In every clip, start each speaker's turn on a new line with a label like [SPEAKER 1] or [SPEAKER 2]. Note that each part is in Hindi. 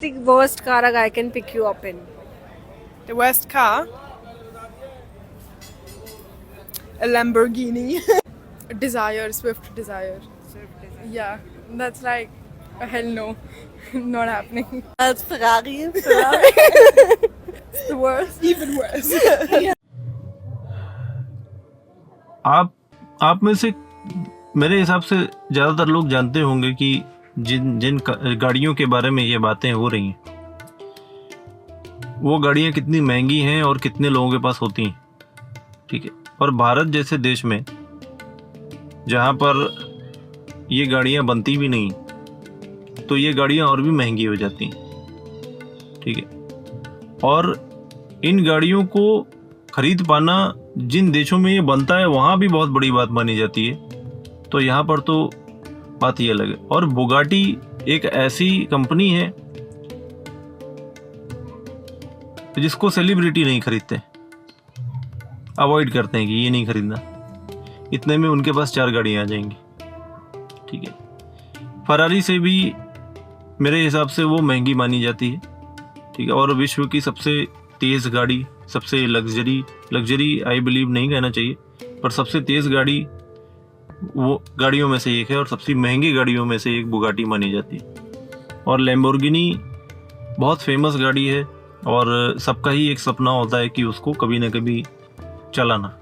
[SPEAKER 1] The worst car a guy can pick you up in?
[SPEAKER 2] The worst car? A Lamborghini. Desire, Swift Desire. Yeah, that's like a hell no. Not happening.
[SPEAKER 1] Als Ferrari.
[SPEAKER 2] It's the worst. Even worse.
[SPEAKER 3] आप में से मेरे हिसाब से ज़्यादातर लोग जानते होंगे कि जिन जिन गाड़ियों के बारे में ये बातें हो रही हैं वो गाड़ियाँ कितनी महंगी हैं और कितने लोगों के पास होती हैं, ठीक है। और भारत जैसे देश में जहाँ पर ये गाड़ियाँ बनती भी नहीं तो ये गाड़ियाँ और भी महंगी हो जाती हैं, ठीक है। और इन गाड़ियों को खरीद पाना जिन देशों में ये बनता है वहाँ भी बहुत बड़ी बात मानी जाती है, तो यहाँ पर तो बात ही अलग है। और बुगाटी एक ऐसी कंपनी है जिसको सेलिब्रिटी नहीं खरीदते, अवॉइड करते हैं कि ये नहीं खरीदना, इतने में उनके पास 4 गाड़ियाँ आ जाएंगी, ठीक है। फरारी से भी मेरे हिसाब से वो महंगी मानी जाती है, ठीक है। और विश्व की सबसे तेज़ गाड़ी, सबसे लग्जरी आई बिलीव नहीं कहना चाहिए, पर सबसे तेज़ गाड़ी वो गाड़ियों में से एक है और सबसे महंगी गाड़ियों में से एक बुगाटी मानी जाती है। और लैम्बोर्गिनी बहुत फेमस गाड़ी है और सबका ही एक सपना होता है कि उसको कभी ना कभी चलाना,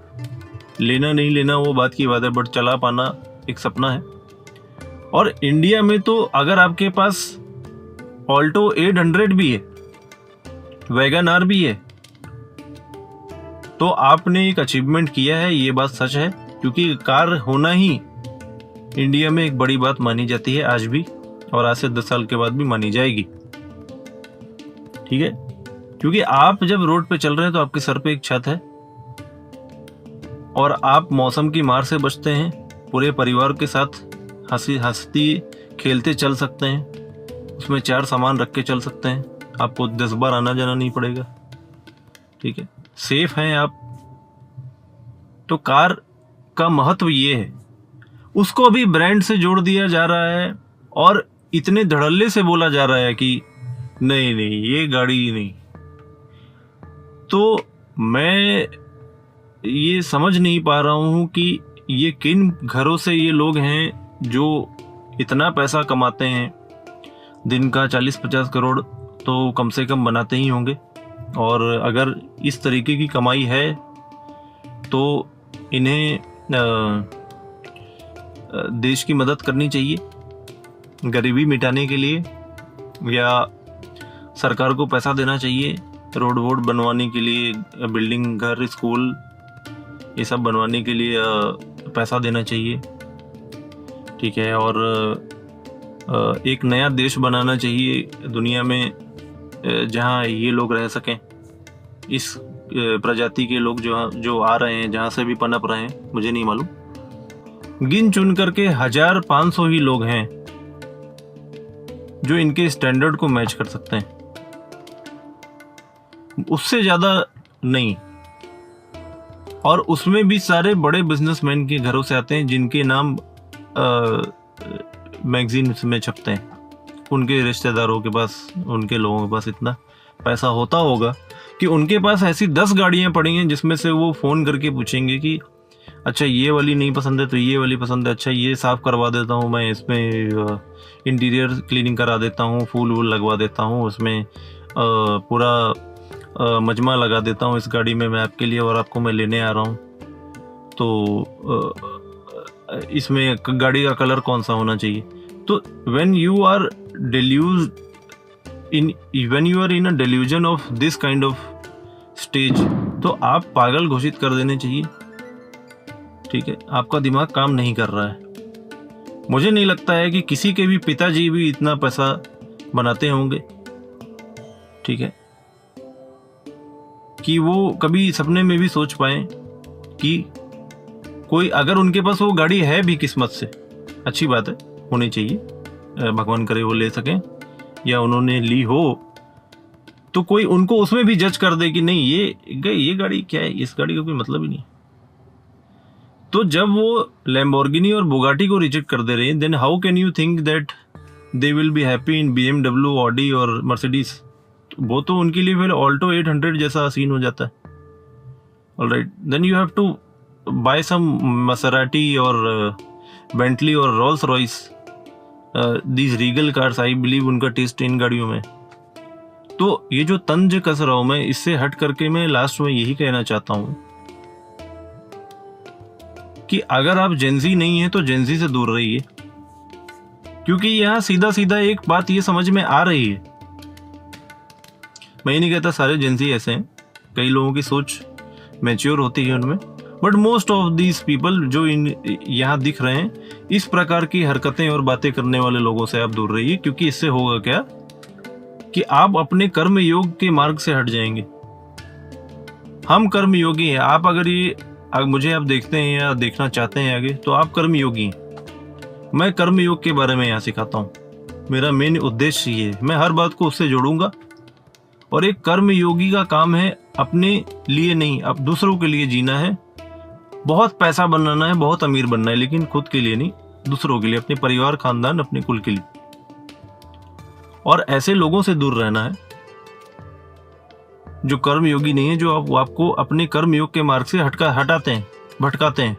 [SPEAKER 3] लेना नहीं लेना वो बात की बात है, बट चला पाना एक सपना है। और इंडिया में तो अगर आपके पास ऑल्टो 800 भी है, वैगन आर भी है, तो आपने एक अचीवमेंट किया है, ये बात सच है। क्योंकि कार होना ही इंडिया में एक बड़ी बात मानी जाती है आज भी, और आज से 10 साल के बाद भी मानी जाएगी, ठीक है। क्योंकि आप जब रोड पे चल रहे हैं तो आपके सर पे एक छत है और आप मौसम की मार से बचते हैं, पूरे परिवार के साथ हंसती खेलते चल सकते हैं, उसमें 4 सामान रख के चल सकते हैं, आपको 10 बार आना जाना नहीं पड़ेगा, ठीक है, सेफ हैं आप। तो कार का महत्व ये है, उसको अभी ब्रांड से जोड़ दिया जा रहा है और इतने धड़ल्ले से बोला जा रहा है कि नहीं नहीं ये गाड़ी नहीं। तो मैं ये समझ नहीं पा रहा हूँ कि ये किन घरों से ये लोग हैं जो इतना पैसा कमाते हैं, दिन का 40-50 करोड़ तो कम से कम बनाते ही होंगे। और अगर इस तरीके की कमाई है तो इन्हें देश की मदद करनी चाहिए गरीबी मिटाने के लिए, या सरकार को पैसा देना चाहिए रोड वोड बनवाने के लिए, बिल्डिंग, घर, स्कूल ये सब बनवाने के लिए पैसा देना चाहिए, ठीक है। और एक नया देश बनाना चाहिए दुनिया में जहाँ ये लोग रह सकें, इस प्रजाति के लोग जो आ रहे हैं, जहाँ से भी पनप रहे हैं मुझे नहीं मालूम, गिन चुन करके 1500 ही लोग हैं जो इनके स्टैंडर्ड को मैच कर सकते हैं, उससे ज़्यादा नहीं। और उसमें भी सारे बड़े बिजनेसमैन के घरों से आते हैं जिनके नाम मैगजीन्स में छपते हैं, उनके रिश्तेदारों के पास, उनके लोगों के पास इतना पैसा होता होगा कि उनके पास ऐसी 10 गाड़ियाँ पड़ी हैं जिसमें से वो फ़ोन करके पूछेंगे कि अच्छा ये वाली नहीं पसंद है तो ये वाली पसंद है, अच्छा ये साफ़ करवा देता हूँ मैं, इसमें इंटीरियर क्लीनिंग करा देता हूँ, फूल वूल लगवा देता हूँ, उसमें पूरा मजमा लगा देता हूँ इस गाड़ी में मैं आपके लिए, और आपको मैं लेने आ रहा हूँ, तो इसमें गाड़ी का कलर कौन सा होना चाहिए। तो when you are in a delusion of this kind of stage, तो आप पागल घोषित कर देने चाहिए, ठीक है। आपका दिमाग काम नहीं कर रहा है। मुझे नहीं लगता है कि किसी के भी पिताजी भी इतना पैसा बनाते होंगे, ठीक है, कि वो कभी सपने में भी सोच पाए कि कोई, अगर उनके पास वो गाड़ी है भी किस्मत से, अच्छी बात है, होनी चाहिए, भगवान करे वो ले सकें, या उन्होंने ली हो, तो कोई उनको उसमें भी जज कर दे कि नहीं ये गाड़ी क्या है, इस गाड़ी का कोई मतलब ही नहीं। तो जब वो लैम्बोर्गिनी और बुगाटी को रिजेक्ट कर दे रहे हैं, then how can you think that they will be happy in BMW, Audi और मर्सिडीज, वो तो उनके लिए फिर ऑल्टो 800 जैसा सीन हो जाता है. Alright, then you have to buy some Maserati or Bentley or Rolls Royce, these regal cars. I believe उनका टेस्ट इन गाड़ियों में. तो ये जो तंज कस रहा हूं मैं, इससे हट करके मैं लास्ट में यही कहना चाहता हूं कि अगर आप जेंजी नहीं है तो जेंजी से दूर रहिए, क्योंकि यहां सीधा सीधा एक बात ये समझ में आ रही है. मैं ये नहीं कहता सारे जेंजी ऐसे हैं, कई लोगों की सोच मैच्योर होती है उनमें, but most of these people जो यहाँ दिख रहे हैं, इस प्रकार की हरकतें और बातें करने वाले लोगों से आप दूर रहिए. क्योंकि इससे होगा क्या कि आप अपने कर्म योग के मार्ग से हट जाएंगे. हम कर्म योगी हैं. आप अगर मुझे आप देखते हैं या देखना चाहते हैं आगे, तो आप कर्म योगी हैं. मैं कर्म योग के बारे में यहाँ सिखाता हूँ. मेरा मेन उद्देश्य ये है, मैं हर बात को उससे जोड़ूंगा. और एक कर्म योगी का काम है अपने लिए नहीं, अब दूसरों के लिए जीना है. बहुत पैसा बनाना है, बहुत अमीर बनना है, लेकिन खुद के लिए नहीं, दूसरों के लिए, अपने परिवार, खानदान, अपने कुल के लिए. और ऐसे लोगों से दूर रहना है जो कर्म योगी नहीं है, जो आपको अपने कर्म योग के मार्ग से भटकाते हैं.